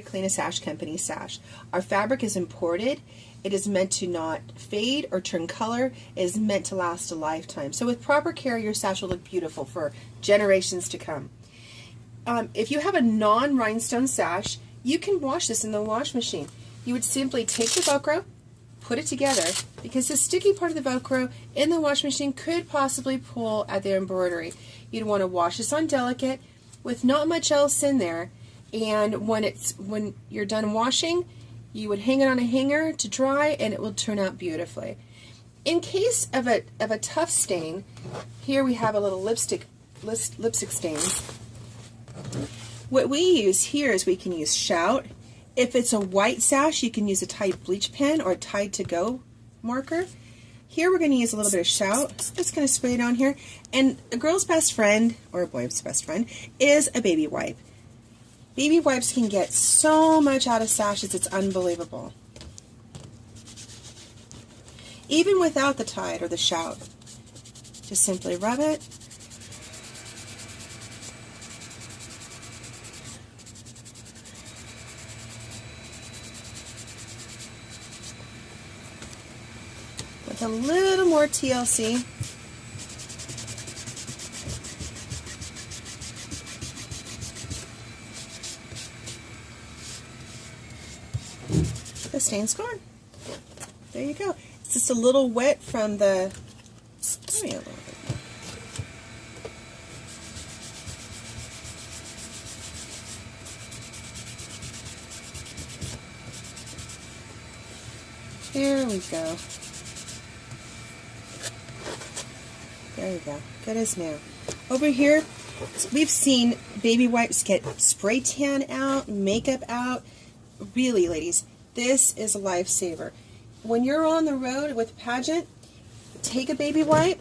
Clean a Sash Company sash. Our fabric is imported. It is meant to not fade or turn color. It is meant to last a lifetime. So with proper care, your sash will look beautiful for generations to come. If you have a non-rhinestone sash, you can wash this in the wash machine. You would simply take the Velcro, put it together, because the sticky part of the Velcro in the wash machine could possibly pull at the embroidery. You'd want to wash this on delicate with not much else in there, and when you're done washing, you would hang it on a hanger to dry, and it will turn out beautifully. In case of a tough stain, here we have a little lipstick stain. What we use here is we can use Shout. If it's a white sash, you can use a Tide bleach pen or a Tide to go marker. Here we're going to use a little bit of Shout. Just going to spray it on here. And a girl's best friend, or a boy's best friend, is a baby wipe. Baby wipes can get so much out of sashes, it's unbelievable. Even without the Tide or the Shout. Just simply rub it. With a little more TLC. The stain's gone. There you go. It's just a little wet from the... Give me a little bit more. There we go. There you go. Good as new. Over here, we've seen baby wipes get spray tan out, makeup out. Really, ladies, this is a lifesaver. When you're on the road with a pageant, take a baby wipe,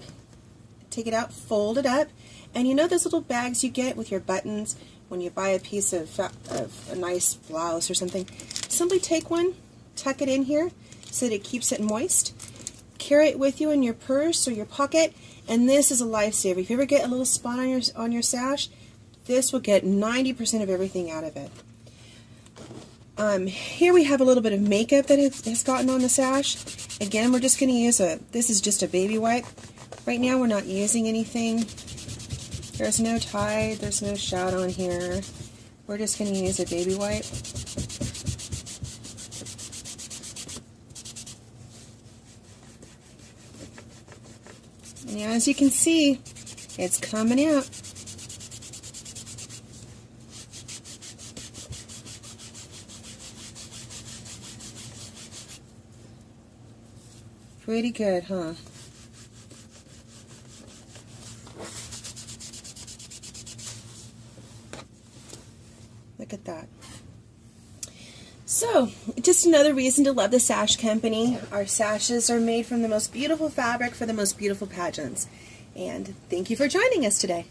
take it out, fold it up, and you know those little bags you get with your buttons when you buy a piece of a nice blouse or something? Simply take one, tuck it in here so that it keeps it moist. Carry it with you in your purse or your pocket, and this is a lifesaver. If you ever get a little spot on your sash, this will get 90% of everything out of it. Here we have a little bit of makeup that has gotten on the sash. Again, we're just going to use this is just a baby wipe. Right now we're not using anything. There's no Tide, there's no Shout on here. We're just going to use a baby wipe. And as you can see, it's coming out. Pretty good, huh? Look at that. So, just another reason to love the Sash Company. Our sashes are made from the most beautiful fabric for the most beautiful pageants. And thank you for joining us today.